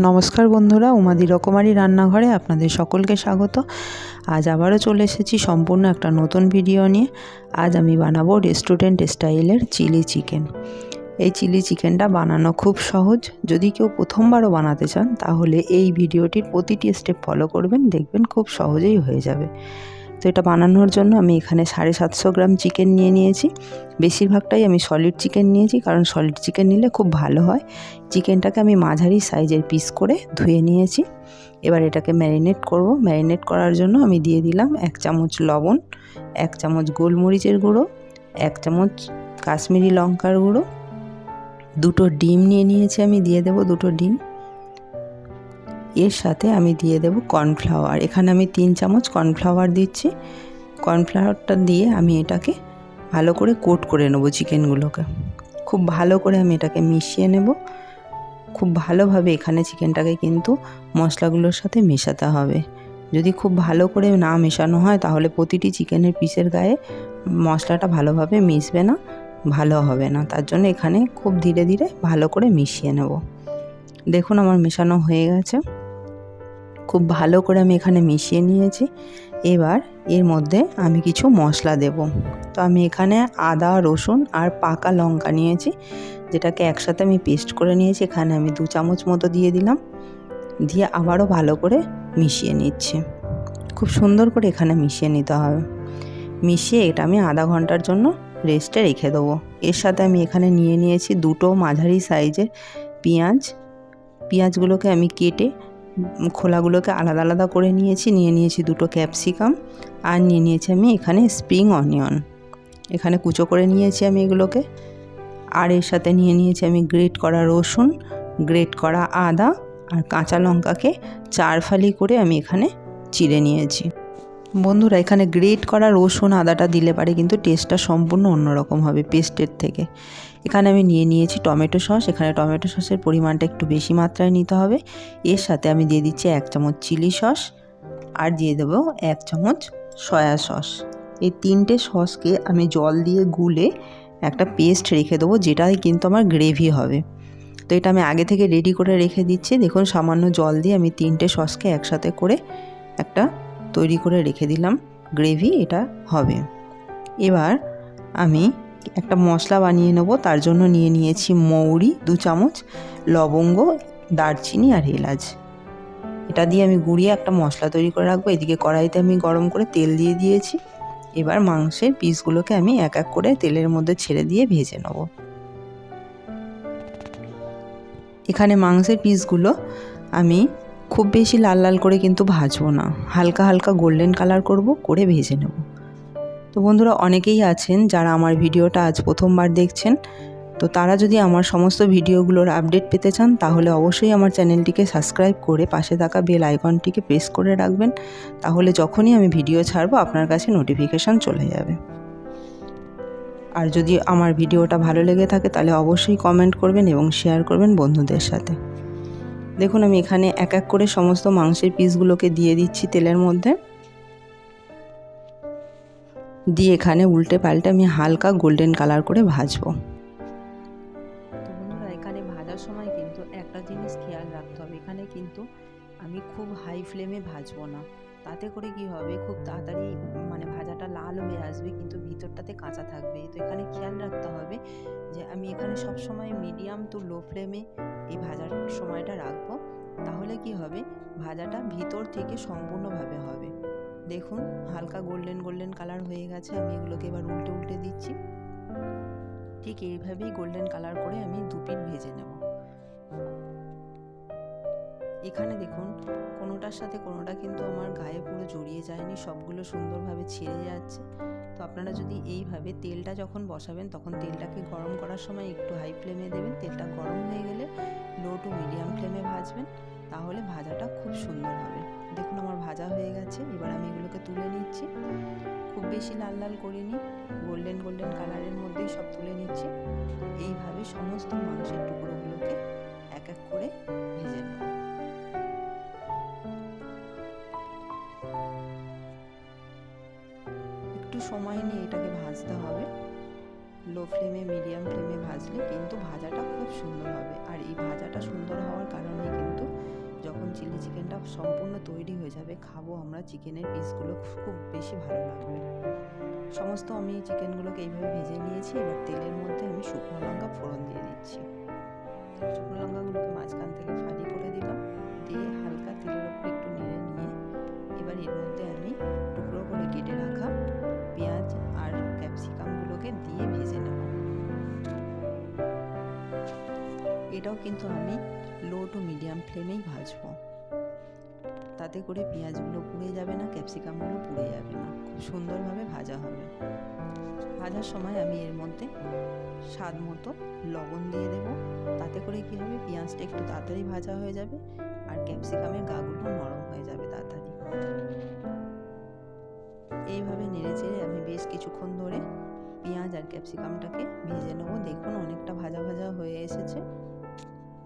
নমস্কার বন্ধুরা, উমাদি রকমারি রান্নাঘরে আপনাদের সকলকে স্বাগত। আজ আবারও চলে এসেছি সম্পূর্ণ একটা নতুন ভিডিও নিয়ে। আজ আমি বানাবো রেস্টুরেন্ট স্টাইলের চিলি চিকেন। এই চিলি চিকেনটা বানানো খুব সহজ। যদি কেউ প্রথমবারও বানাতে চান তাহলে এই ভিডিওটির প্রতিটি স্টেপ ফলো করবেন, দেখবেন খুব সহজেই হয়ে যাবে। তো এটা বানানোর জন্য আমি এখানে 750 গ্রাম চিকেন নিয়েছি। বেশিরভাগটাই আমি সলিড চিকেন নিয়েছি, কারণ সলিড চিকেন নিলে খুব ভালো হয়। চিকেনটাকে আমি মাঝারি সাইজের পিস করে ধুয়ে নিয়েছি। এবার এটাকে ম্যারিনেট করব। ম্যারিনেট করার জন্য আমি দিয়ে দিলাম 1 চামচ লবণ, 1 চামচ গোলমরিচের গুঁড়ো, 1 চামচ কাশ্মীরি লঙ্কার গুঁড়ো, 2টো ডিম নিয়েছি আমি, দিয়ে দেব 2টো ডিম। এর সাথে আমি দিয়ে দেব কর্নফ্লাওয়ার। এখানে আমি 3 চামচ কর্নফ্লাওয়ার দিচ্ছি। কর্নফ্লাওয়ারটা দিয়ে আমি এটাকে ভালো করে কোট করে নেব। চিকেনগুলোকে খুব ভালো করে আমি এটাকে মিশিয়ে নেব। খুব ভালোভাবে এখানে চিকেনটাকে কিন্তু মশলাগুলোর সাথে মেশাতে হবে। যদি খুব ভালো করে না মেশানো হয় তাহলে প্রতিটি চিকেনের পিসের গায়ে মশলাটা ভালোভাবে মিশবে না, ভালো হবে না। তার জন্য এখানে খুব ধীরে ধীরে ভালো করে মিশিয়ে নেব। দেখুন আমার মেশানো হয়ে গেছে। খুব ভালো করে আমি এখানে মিশিয়ে নিয়েছি। এবার এর মধ্যে আমি কিছু মশলা দেব। তো আমি এখানে আদা, রসুন আর পাকা লঙ্কা নিয়েছি, যেটাকে একসাথে আমি পেস্ট করে নিয়েছি। এখানে আমি 2 চামচ মতো দিয়ে দিলাম। দিয়ে আবারও ভালো করে মিশিয়ে নিচ্ছি। খুব সুন্দর করে এখানে মিশিয়ে নিতে হবে। মিশিয়ে এটা আমি আধা ঘন্টার জন্য রেস্টে রেখে দেবো। এর সাথে আমি এখানে নিয়েছি 2টো মাঝারি সাইজের পেঁয়াজগুলোকে আমি কেটে খোলাগুলোকে আলাদা আলাদা করে নিয়েছি। নিয়েছি 2টো ক্যাপসিকাম, আর নিয়েছি আমি এখানে স্প্রিং অনিয়ন। এখানে কুচো করে নিয়েছি আমি এগুলোকে। আর এর সাথে নিয়েছি আমি গ্রেট করা রসুন, গ্রেট করা আদা আর কাঁচা লঙ্কাকে 4 ফালি করে আমি এখানে চিড়ে নিয়েছি। বন্ধুরা, এখানে গ্রেট করা রসুন আদাটা দিলে পারে কিন্তু টেস্টটা সম্পূর্ণ অন্যরকম হবে পেস্টের থেকে। এখানে আমি নিয়েছি টমেটো সস। এখানে টমেটো সসের পরিমাণটা একটু বেশি মাত্রায় নিতে হবে। এর সাথে আমি দিয়ে দিচ্ছি 1 চামচ চিলি সস, আর দিয়ে দেবো 1 চামচ সয়া সস। এই 3টে সসকে আমি জল দিয়ে গুলে একটা পেস্ট রেখে দেবো, যেটাই কিন্তু আমার গ্রেভি হবে। তো এটা আমি আগে থেকে রেডি করে রেখে দিচ্ছি। দেখুন সামান্য জল দিয়ে আমি 3টে সসকে একসাথে করে একটা তৈরি করে রেখে দিলাম, গ্রেভি এটা হবে। এবার আমি একটা মশলা বানিয়ে নেব। তার জন্য নিয়েছি মৌরি 2 চামচ, লবঙ্গ, দারচিনি আর এলাচ। এটা দিয়ে আমি গুঁড়িয়ে একটা মশলা তৈরি করে রাখবো। এদিকে কড়াইতে আমি গরম করে তেল দিয়ে দিয়েছি। এবার মাংসের পিসগুলোকে আমি এক এক করে তেলের মধ্যে ছেড়ে দিয়ে ভেজে নেব। এখানে মাংসের পিসগুলো আমি খুব বেশি লাল লাল করে কিন্তু ভাজবো না, হালকা হালকা গোল্ডেন কালার করে ভেজে নেব। তো বন্ধুরা, অনেকেই আছেন যারা আমার ভিডিওটা আজ প্রথমবার দেখছেন। তো তারা যদি আমার সমস্ত ভিডিওগুলোর আপডেট পেতে চান তাহলে অবশ্যই আমার চ্যানেলটিকে সাবস্ক্রাইব করে পাশে থাকা বেল আইকনটিকে প্রেস করে রাখবেন। তাহলে যখনই আমি ভিডিও ছাড়বো আপনার কাছে নোটিফিকেশান চলে যাবে। আর যদি আমার ভিডিওটা ভালো লেগে থাকে তাহলে অবশ্যই কমেন্ট করবেন এবং শেয়ার করবেন বন্ধুদের সাথে। দেখুন আমি এখানে এক এক করে সমস্ত মাংসের পিসগুলোকে দিয়ে দিচ্ছি তেলের মধ্যে। দিয়ে এখানে উল্টে পাল্টে আমি হালকা গোল্ডেন কালার করে ভাজবো। তো বন্ধুরা, এখানে ভাজার সময় কিন্তু একটা জিনিস খেয়াল রাখতে হবে। এখানে কিন্তু আমি খুব হাই ফ্লেমে ভাজবো না। তাতে করে কি হবে, খুব তাড়াতাড়ি ভাজাটা লাল হয়ে আসবে কিন্তু ভিতরটাতে কাঁচা থাকবে। তো এখানে খেয়াল রাখতে হবে যে আমি এখানে সবসময় মিডিয়াম টু লো ফ্লেমে এই ভাজার সময়টা রাখবো। তাহলে কি হবে, ভাজাটা ভিতর থেকে সম্পূর্ণভাবে হবে। দেখুন হালকা গোল্ডেন গোল্ডেন কালার হয়ে গেছে। আমি এগুলোকে এবার উল্টে দিচ্ছি। ঠিক এইভাবেই গোল্ডেন কালার করে আমি 2 পিঠ ভেজে নেব। এখানে দেখুন কোনোটার সাথে কোনোটা কিন্তু আমার গায়ে পুরো জড়িয়ে যায়নি, সবগুলো সুন্দরভাবে ছেড়ে যাচ্ছে। তো আপনারা যদি এইভাবে তেলটা যখন বসাবেন তখন তেলটাকে গরম করার সময় একটু হাই ফ্লেমে দেবেন। তেলটা গরম হয়ে গেলে লো টু মিডিয়াম ফ্লেমে ভাজবেন, তাহলে ভাজাটা খুব সুন্দর হবে। দেখুন আমার ভাজা হয়ে গেছে। এবার আমি এগুলোকে তুলে নিচ্ছি। খুব বেশি লাল লাল করিনি, গোল্ডেন গোল্ডেন কালারের মধ্যেই সব তুলে নিচ্ছি। এইভাবে সমস্ত মাংসের টুকরোগুলোকে এক এক করে ভেজে নেব। একটু সময় নিয়ে এটাকে ভাজতে হবে। লো ফ্লেমে মিডিয়াম ফ্লেমে ভাজলে কিন্তু ভাজাটা খুব সুন্দর হবে। আর এই ভাজাটা সুন্দর হওয়ার কারণে কিন্তু সম্পূর্ণ তৈরি হয়ে যাবে, খাবো আমরা, চিকেনের পিসগুলো খুব বেশি ভালো লাগবে। সমস্ত আমি চিকেনগুলোকে এইভাবে ভেজে নিয়েছি। এবার তেলের মধ্যে আমি শুকনো লঙ্কা ফোড়ন দিয়ে দিচ্ছি। শুকনো লঙ্কাগুলোকে মাঝখান থেকে ফালি করে দিলাম, দিয়ে হালকা তেলের ওপর একটু নেড়ে নিয়ে এবার এর মধ্যে আমি টুকরো করে কেটে রাখা পেঁয়াজ আর ক্যাপসিকামগুলোকে দিয়ে ভেজে নেব। এটাও কিন্তু আমি লো টু মিডিয়াম ফ্লেমেই ভাজবো, তাতে করে পেঁয়াজগুলো পুড়ে যাবে না, ক্যাপসিকামগুলো পুড়ে যাবে না, খুব সুন্দরভাবে ভাজা হবে। ভাজার সময় আমি এর মধ্যে স্বাদ মতো লবণ দিয়ে দেব, তাতে করে কী হবে, পেঁয়াজটা একটু তাড়াতাড়ি ভাজা হয়ে যাবে আর ক্যাপসিকামের গাগুলো নরম হয়ে যাবে তাড়াতাড়ি। এইভাবে নেড়ে চেড়ে আমি বেশ কিছুক্ষণ ধরে পেঁয়াজ আর ক্যাপসিকামটাকে ভেজে নেব। দেখুন অনেকটা ভাজা ভাজা হয়ে এসেছে।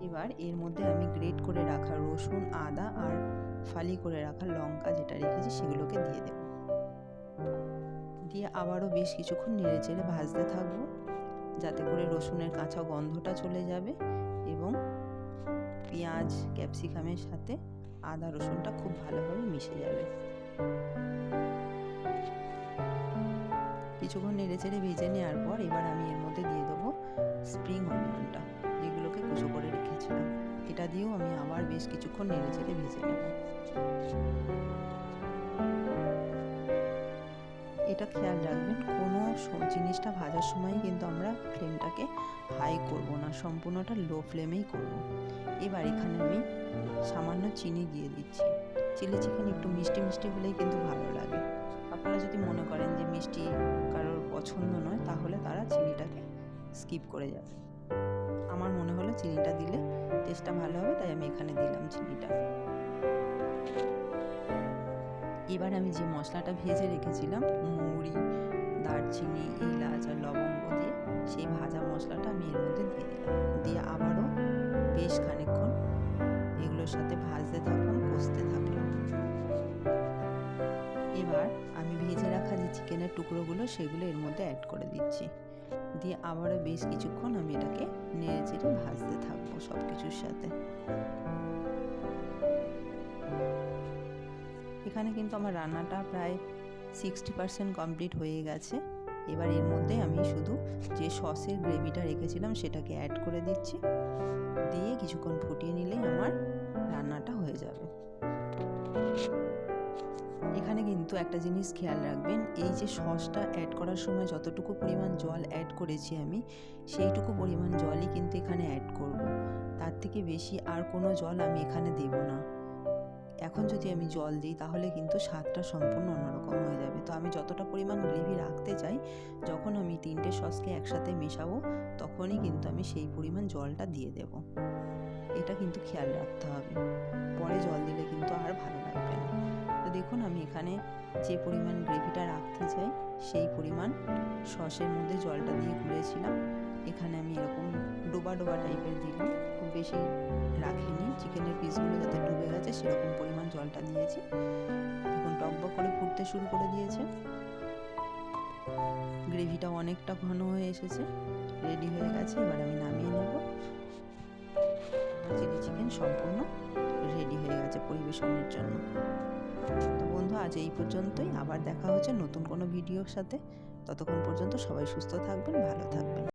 এবার এর মধ্যে আমি গ্রেট করে রাখা রসুন, আদা আর ফালি করে রাখা লঙ্কা যেটা রেখেছি সেগুলোকে দিয়ে দেব। দিয়ে আবারও বেশ কিছুক্ষণ নেড়ে চেড়ে ভাজতে থাকবো, যাতে করে রসুনের কাঁচা গন্ধটা চলে যাবে এবং পেঁয়াজ ক্যাপসিকামের সাথে আদা রসুনটা খুব ভালোভাবে মিশে যাবে। কিছুক্ষণ নেড়ে চেড়ে ভেজে নেওয়ার পর এবার আমি এর মধ্যে দিয়ে দেবো স্প্রিং অনিয়নটা, যেগুলোকে কুচো করে রেখেছিলাম। এটা দিয়েও আমি আবার বেশ কিছুক্ষণ নেড়ে চেড়ে ভেজে নেব। এটা খেয়াল রাখবেন, কোনো জিনিসটা ভাজার সময় কিন্তু আমরা ফ্লেমটাকে হাই করব না, সম্পূর্ণটা লো ফ্লেমেই করব। এবার এখানে আমি সামান্য চিনি দিয়ে দিচ্ছি। চিলি চিকেন একটু মিষ্টি মিষ্টি হলেই কিন্তু ভালো লাগে। আপনারা যদি মনে করেন যে মিষ্টি কারোর পছন্দ নয়, তাহলে তারা চিনিটাকে স্কিপ করে যাবে। আমার মনে হলো চিনিটা দিলে টেস্টটা ভালো হবে, তাই আমি এখানে দিলাম চিনিটা। এবার আমি যে মশলাটা ভেজে রেখেছিলাম, মৌরি, দারচিনি, এলাচ আর লবঙ্গ দিয়ে, সেই ভাজা মশলাটা আমি এর মধ্যে দিয়ে দিলাম। দিয়ে আবারও বেশ খানিকক্ষণ এগুলোর সাথে ভাজতে থাকলাম, কষতে থাকলাম। এবার আমি ভেজে রাখা যে চিকেনের টুকরোগুলো সেগুলো এর মধ্যে অ্যাড করে দিচ্ছি। দিয়ে আবারও বেশ কিছুক্ষণ আমি এটাকে নেড়ে চেড়ে ভাজতে থাকবো সব কিছুর সাথে। এখানে কিন্তু আমার রান্নাটা প্রায় 60% কমপ্লিট হয়ে গেছে। এবার এর মধ্যে আমি শুধু যে সসের গ্রেভিটা রেখেছিলাম সেটাকে অ্যাড করে দিচ্ছি। দিয়ে কিছুক্ষণ ফুটিয়ে নিলেই আমার রান্নাটা হয়ে যাবে। এখানে কিন্তু একটা জিনিস খেয়াল রাখবেন, এই যে সসটা অ্যাড করার সময় যতটুকু পরিমাণ জল অ্যাড করেছি আমি, সেইটুকু পরিমাণ জলই কিন্তু এখানে অ্যাড করব। তার থেকে বেশি আর কোনো জল আমি এখানে দেব না। এখন যদি আমি জল দিই তাহলে কিন্তু স্বাদটা সম্পূর্ণ অন্যরকম হয়ে যাবে। তো আমি যতটা পরিমাণ গ্রেভি রাখতে চাই, যখন আমি 3টে সসকে একসাথে মেশাবো তখনই কিন্তু আমি সেই পরিমাণ জলটা দিয়ে দেব। এটা কিন্তু খেয়াল রাখতে হবে, পরে জল দিলে কিন্তু আর ভালো লাগবে না। তো দেখুন আমি এখানে যে পরিমাণ গ্রেভিটা রাখতে চাই সেই পরিমাণ সসের মধ্যে জলটা দিয়ে গুলেছিলাম। এখানে আমি এরকম ডোবা ডোবা টাইপের দিলাম, খুব বেশি রাখিনি, চিকেনের পিসগুলো যাতে ডুবে গেছে সেরকম পরিমাণ জলটা দিয়েছি। এখন টকবক করে ফুটতে শুরু করে দিয়েছে, গ্রেভিটা অনেকটা ঘন হয়ে এসেছে, রেডি হয়ে গেছে। এবার আমি নামিয়ে নেব। চিলি চিকেন সম্পূর্ণ রেডি হয়ে গেছে পরিবেশনের জন্য। তো বন্ধু, আজ এই পর্যন্তই। আবার দেখা হচ্ছে নতুন কোনো ভিডিওর সাথে। ততক্ষণ পর্যন্ত সবাই সুস্থ থাকবেন, ভালো থাকবেন।